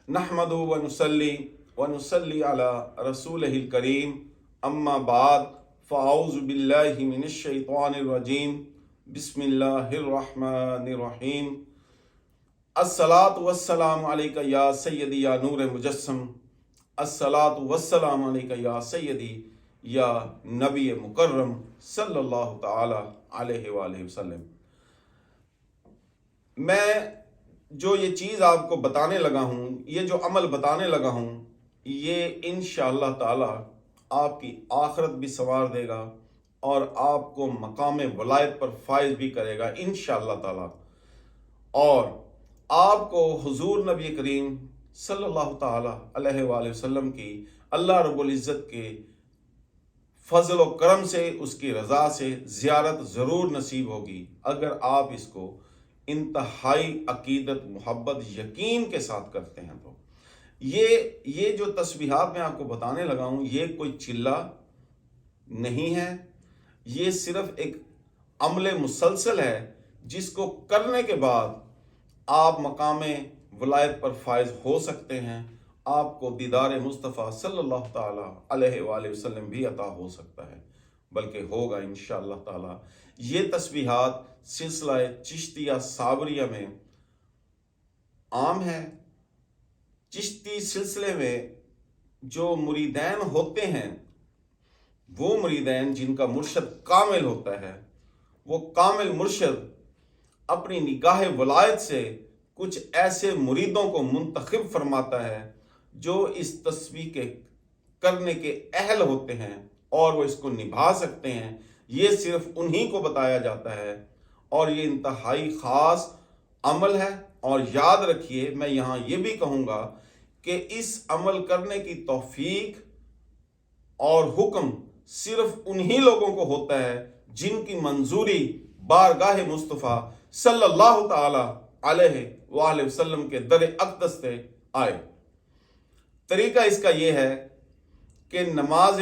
नहमदु व नुसल्ली अला रसूलिहिल करीम अम्मा बाद फ़अऊज़ु बिल्लाहि मिनश शैतानिर रजीम बिस्मिल्लाहिर रहमानिर रहीम। अस्सलातु वस्सलामु अलैका या सय्यदी या नूर मुजस्सम, अस्सलातु वस्सलामु अलैका या सय्यदी या नबी मुकर्रम सल्लल्लाहु तआला अलैहि वसल्लम। मैं जो ये चीज़ आपको बताने लगा हूँ, ये जो अमल बताने लगा हूँ, ये इंशाअल्लाह ताला आपकी आखिरत भी संवार देगा और आपको मकाम वलायत पर फाइज भी करेगा इंशाअल्लाह ताला, और आपको हुजूर नबी करीम सल्लल्लाहु ताला अलैहि वसल्लम की अल्लाह रब्बुल इज़्ज़त के फजल व करम से, उसकी रज़ा से ज़ियारत ज़रूर नसीब होगी अगर आप इसको इंतहाई अकीदत, मोहब्बत, यकीन के साथ करते हैं। तो ये जो तस्बीहात मैं आपको बताने लगा हूँ, ये कोई चिल्ला नहीं है, ये सिर्फ एक अमल मुसलसल है जिसको करने के बाद आप मकामे वलायत पर फायज हो सकते हैं। आपको दीदार मुस्तफ़ा सल्लल्लाहु ताला अलैहि वसल्लम भी अता हो सकता है, बल्कि होगा इंशाअल्लाह ताला। ये तस्बीहात सिलसिला चिश्तिया साबरिया में आम है। चिश्ती सिलसिले में जो मुरीदैन होते हैं, वो मुरीदैन जिनका मुर्शद कामिल होता है, वो कामिल मुर्शद अपनी निगाह वलायत से कुछ ऐसे मुरीदों को मुंतखब फरमाता है जो इस तस्बीह के करने के अहल होते हैं और वो इसको निभा सकते हैं। ये सिर्फ उन्हीं को बताया जाता है और ये इंतहाई ख़ास अमल है। और याद रखिए, मैं यहाँ ये भी कहूँगा कि इस अमल करने की तौफीक और हुक्म सिर्फ उन्हीं लोगों को होता है जिनकी मंजूरी बारगाह मुस्तफ़ा सल्लल्लाहु ताला अलैहि वसल्लम के दर अक़दस से आए। तरीका इसका ये है कि नमाज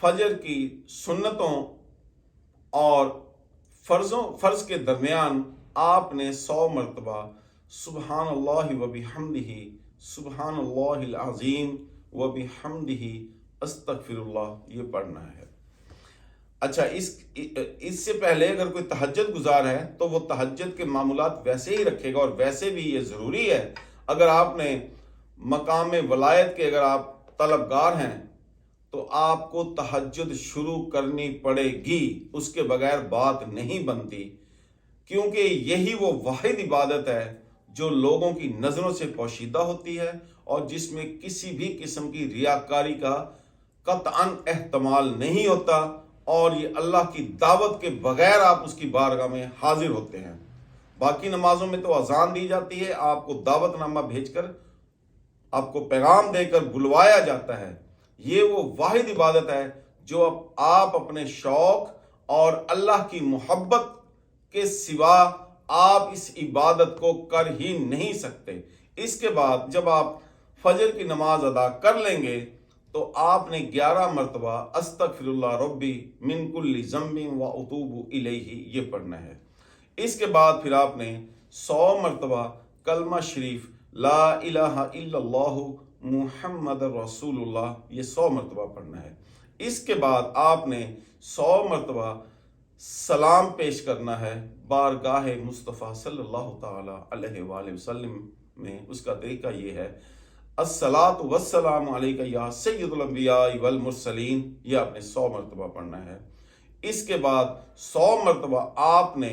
फजर की सुन्नतों और फ़र्ज़ के दरमियान आपने 100 मरतबा सुबहानल्लाहि व बिहम्दिही सुबहानल्लाहिल अज़ीम व बिहम्दिही अस्तगफिरुल्लाह ये पढ़ना है। अच्छा, इससे पहले अगर कोई तहज्जुद गुजार है तो वो तहज्जुद के मामूलात वैसे ही रखेगा, और वैसे भी ये ज़रूरी है, अगर आपने मकाम वलायत के अगर आप तलबगार हैं तो आपको तहज्जुद शुरू करनी पड़ेगी, उसके बगैर बात नहीं बनती, क्योंकि यही वो वाहिद इबादत है जो लोगों की नज़रों से पोशीदा होती है और जिसमें किसी भी किस्म की रियाकारी का कतअन एहतमाल नहीं होता, और ये अल्लाह की दावत के बगैर आप उसकी बारगाह में हाजिर होते हैं। बाकी नमाजों में तो अजान दी जाती है, आपको दावतनामा भेजकर आपको पैगाम देकर बुलवाया जाता है। ये वो वाहिद इबादत है जो आप अपने शौक और अल्लाह की मोहब्बत के सिवा आप इस इबादत को कर ही नहीं सकते। इसके बाद जब आप फजर की नमाज अदा कर लेंगे तो आपने 11 मरतबा अस्तगफिरुल्लाह रब्बी मिन कुल्ली ज़म्बिन व अतूबु इलैहि ये पढ़ना है। इसके बाद फिर आपने 100 मरतबा कलमा शरीफ ला इलाहा इल्लल्लाहु मुहम्मद रसूलुल्लाह ये 100 मरतबा पढ़ना है। इसके बाद आपने 100 मरतबा सलाम पेश करना है बारगाह मुस्तफ़ा सल्लल्लाहु ताला अलैहि वसल्लम में। उसका तरीका ये है, अस्सलातु वस्सलामु अलैका या सय्यदुल अंबिया वल मुरसलीन, ये आपने 100 मरतबा पढ़ना है। इसके बाद 100 मरतबा आपने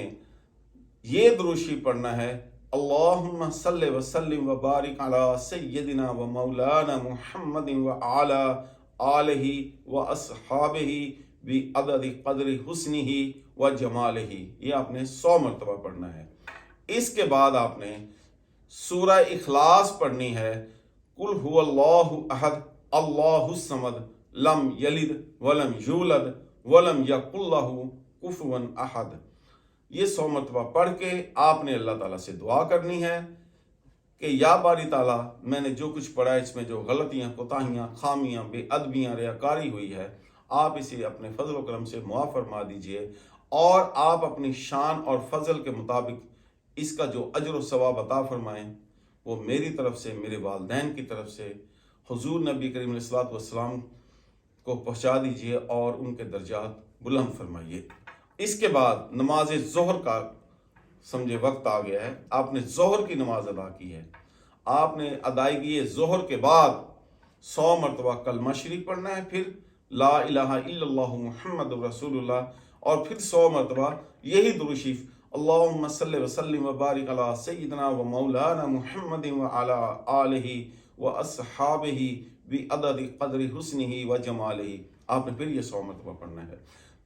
ये दुरूशी पढ़ना है, अल्लाहुम्मा सल्लि व सल्लिम व बारिक अला सय्यदिना व मौलाना मुहम्मदिन व अला आलिहि व अस्हाबिहि बि अदद क़द्रि हुस्निही व जमालिही, ये आपने 100 मरतबा पढ़ना है। इसके बाद आपने सूरह इखलास पढ़नी है, कुल हुवल्लाहु अहद अल्लाहुस समद लम यलिद वलम यूलद वलम यकुल लहू कुफुवन अहद। ये 100 मरतबा पढ़ के आपने अल्लाह ताला से दुआ करनी है कि या बारी ताला, मैंने जो कुछ पढ़ा इसमें जो गलतियाँ, कोताहियाँ, खामियाँ, बेअदबियाँ, रियाकारी हुई है, आप इसे अपने फजल व करम से मुआफ़ फरमा दीजिए और आप अपनी शान और फजल के मुताबिक इसका जो अजर व सवाब अता फरमाएँ। وہ میری طرف سے، میرے والدین کی طرف سے حضور نبی کریم علیہ الصلوۃ والسلام کو پہنچا دیجئے اور ان کے درجات بلند فرمائیے۔ اس کے بعد نماز ظہر کا سمجھے وقت آ گیا ہے، آپ نے ظہر کی نماز ادا کی ہے۔ آپ نے ادائیگی ظہر کے بعد 100 مرتبہ کلمہ شریف پڑھنا ہے، پھر لا الہ الا اللہ محمد رسول اللہ، اور پھر 100 مرتبہ یہی درود شریف اللہم صلی وسلم وبارک علی سیدنا و مولانا محمد وعلی آلہ و اصحابہ بعدد قدر حسنہ و جمالہ، آپ نے پھر یہ 100 مرتبہ پڑھنا ہے۔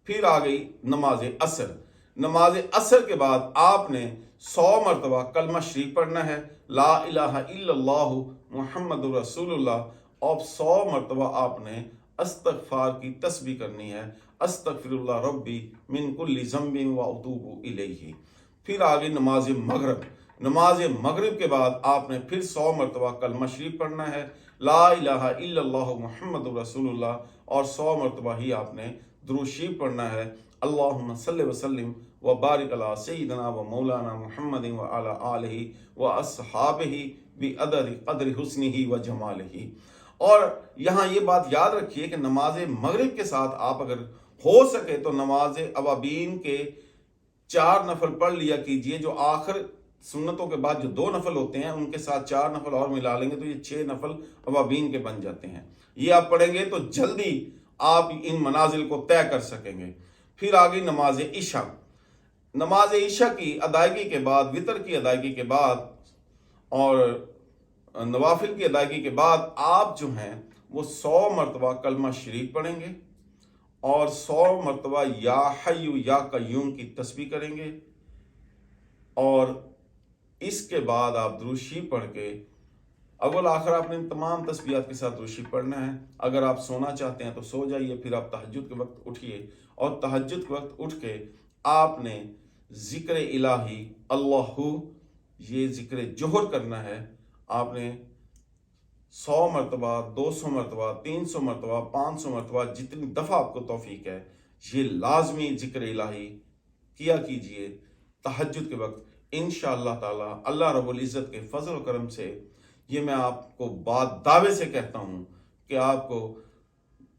پھر آ گئی نماز عصر۔ نماز عصر کے بعد آپ نے 100 مرتبہ کلمہ شریف پڑھنا ہے، لا الہ الا اللہ محمد رسول اللہ، اور 100 مرتبہ آپ نے استغفار کی تسبیح کرنی ہے، استغفر اللہ ربی من کل ذنب واتوب الیہ۔ پھر آگے نماز مغرب۔ نماز مغرب کے بعد آپ نے پھر 100 مرتبہ کلمہ شریف پڑھنا ہے، لا الہ الا اللہ محمد رسول اللہ، اور 100 مرتبہ ہی آپ نے درود شریف پڑھنا ہے، اللہم صلی وسلم وبارک علی سیدنا و مولانا محمد وعلی آلہ و اصحابہ بعدد قدر حسنہ و جمالہ۔ اور یہاں یہ بات یاد رکھیے کہ نماز مغرب کے ساتھ آپ اگر ہو سکے تو نماز اوابین کے 4 نفل پڑھ لیا کیجئے، جو آخر سنتوں کے بعد جو 2 نفل ہوتے ہیں ان کے ساتھ 4 نفل اور ملا لیں گے تو یہ 6 نفل اوابین کے بن جاتے ہیں۔ یہ آپ پڑھیں گے تو جلدی آپ ان منازل کو طے کر سکیں گے۔ پھر آگئی نماز عشاء۔ نماز عشاء کی ادائیگی کے بعد، وطر کی ادائیگی کے بعد اور نوافل کی ادائیگی کے بعد آپ جو ہیں وہ 100 مرتبہ کلمہ شریف پڑھیں گے اور 100 مرتبہ یا حی یا قیوم کی تسبیح کریں گے، اور اس کے بعد آپ درود شریف پڑھ کے اول آخر آپ نے ان تمام تسبیحات کے ساتھ درود شریف پڑھنا ہے۔ اگر آپ سونا چاہتے ہیں تو سو جائیے، پھر آپ تہجد کے وقت اٹھیے اور تہجد کے وقت اٹھ کے آپ نے ذکر الہی اللہ، یہ ذکر جوہر کرنا ہے۔ آپ نے 100 مرتبہ، 200 مرتبہ، 300 مرتبہ، 500 مرتبہ، جتنی دفعہ آپ کو توفیق ہے یہ لازمی ذکر الہی کیا کیجئے تہجد کے وقت۔ انشاءاللہ تعالی اللہ رب العزت کے فضل و کرم سے یہ میں آپ کو بات دعوے سے کہتا ہوں کہ آپ کو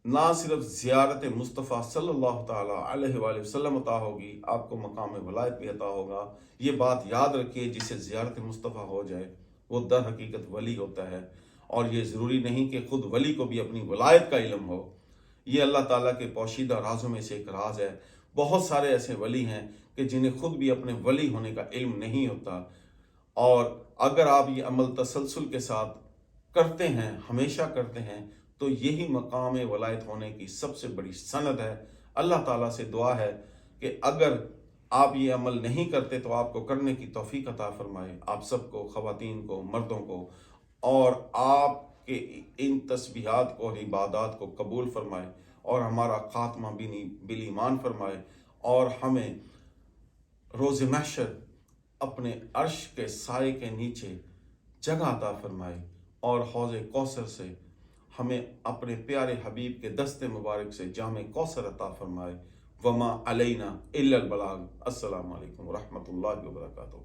نہ صرف زیارت مصطفیٰ صلی اللہ تعالی علیہ وآلہ وسلم عطا ہوگی، آپ کو مقام ولایت بھی عطا ہوگا۔ یہ بات یاد رکھیے، جسے زیارت مصطفیٰ ہو جائے وہ در حقیقت ولی ہوتا ہے، اور یہ ضروری نہیں کہ خود ولی کو بھی اپنی ولایت کا علم ہو۔ یہ اللہ تعالیٰ کے پوشیدہ رازوں میں سے ایک راز ہے۔ بہت سارے ایسے ولی ہیں کہ جنہیں خود بھی اپنے ولی ہونے کا علم نہیں ہوتا، اور اگر آپ یہ عمل تسلسل کے ساتھ کرتے ہیں، ہمیشہ کرتے ہیں، تو یہی مقام ولایت ہونے کی سب سے بڑی سند ہے۔ اللہ تعالیٰ سے دعا ہے کہ اگر آپ یہ عمل نہیں کرتے تو آپ کو کرنے کی توفیق عطا فرمائے، آپ سب کو، خواتین کو، مردوں کو، اور آپ کے ان تسبیحات کو اور عبادات کو قبول فرمائے، اور ہمارا خاتمہ بالایمان فرمائے، اور ہمیں روز محشر اپنے عرش کے سائے کے نیچے جگہ عطا فرمائے، اور حوض کوثر سے ہمیں اپنے پیارے حبیب کے دست مبارک سے جام کوثر عطا فرمائے۔ وما علینا الا البلاغ۔ السلام علیکم ورحمۃ اللہ وبرکاتہ۔